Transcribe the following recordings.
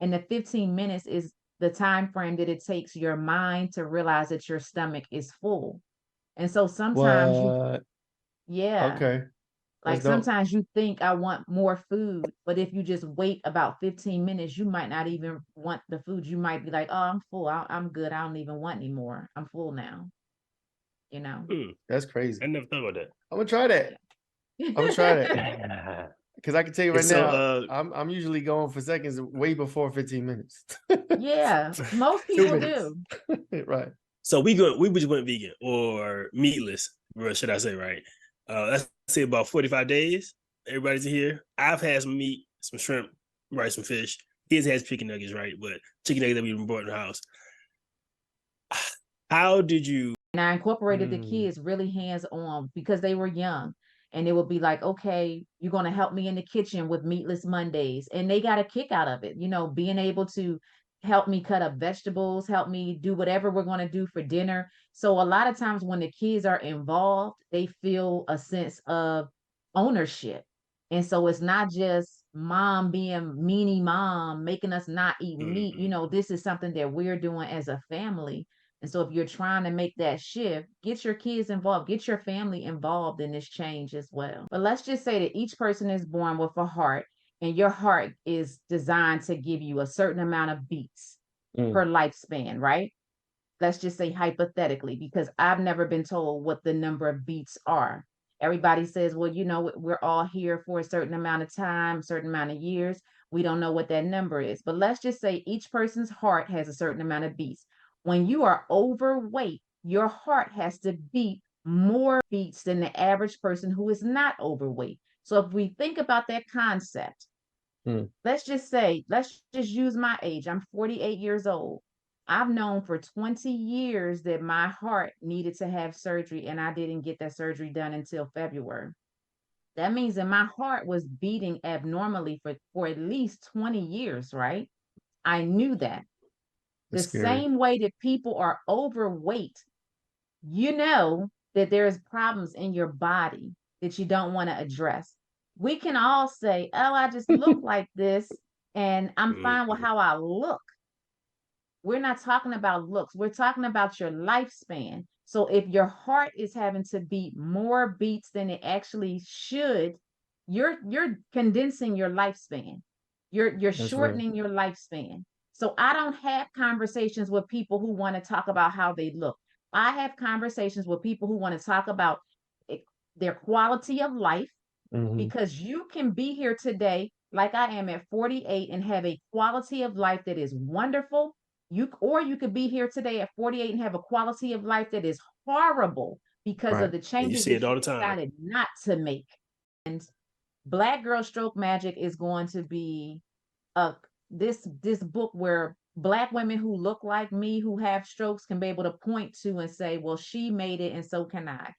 And the 15 minutes is the time frame that it takes your mind to realize that your stomach is full. And so sometimes you, What? yeah, Okay. That's like dope. sometimes you think I want more food, but if you just wait about 15 minutes, you might not even want the food. You might be like, oh, I'm full. I'm good. I don't even want any more. I'm full now, you know? That's crazy. I never thought about I'm gonna try that. I'm gonna try that. that. Because I can tell you And right so, now, I'm usually going for seconds way before 15 minutes. Yeah, most Two people minutes. do. Right. so we just went vegan or meatless, or should I say, right? Let's say about 45 days. Everybody's here. I've had some meat, some shrimp, right, some fish. Kids has chicken nuggets, right? But chicken nuggets that we brought in the house. How did you? And I incorporated the Mm, kids really hands on because they were young. And it would be like, okay, you're going to help me in the kitchen with Meatless Mondays. And they got a kick out of it, being able to help me cut up vegetables, help me do whatever we're going to do for dinner. So a lot of times when the kids are involved, they feel a sense of ownership. And so it's not just mom being meanie mom, making us not eat meat. This is something that we're doing as a family. And so if you're trying to make that shift, get your kids involved, get your family involved in this change as well. But let's just say that each person is born with a heart, and your heart is designed to give you a certain amount of beats mm, per lifespan, right? Let's just say hypothetically, because I've never been told what the number of beats are. Everybody says, well, we're all here for a certain amount of time, certain amount of years. We don't know what that number is. But let's just say each person's heart has a certain amount of beats. When you are overweight, your heart has to beat more beats than the average person who is not overweight. So if we think about that concept, mm. let's just use my age. I'm 48 years old. I've known for 20 years that my heart needed to have surgery, and I didn't get that surgery done until February. That means that my heart was beating abnormally for at least 20 years, right? I knew that. The That's scary. same way that people are overweight, you know that there's problems in your body that you don't want to address. We can all say, oh, I just look like this and I'm fine with how I look. We're not talking about looks. We're talking about your lifespan. So if your heart is having to beat more beats than it actually should, you're condensing your lifespan. You're That's real. shortening your lifespan. So I don't have conversations with people who want to talk about how they look. I have conversations with people who want to talk about their quality of life, Hmm. because you can be here today like I am at 48 and have a quality of life that is wonderful. You could be here today at 48 and have a quality of life that is horrible because of Right. the And you changes see that it all you the time. decided not to make. And Black Girl Stroke Magic is going to be a this book where Black women who look like me who have strokes can be able to point to and say, well, she made it and so can I.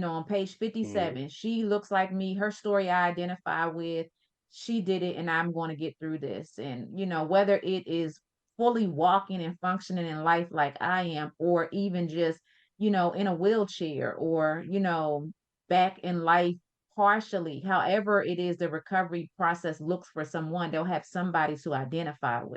On page 57, she looks like me, her story I identify with, she did it and I'm going to get through this. And whether it is fully walking and functioning in life like I am, or even just in a wheelchair, or back in life partially, however it is the recovery process looks for someone, they'll have somebody to identify with.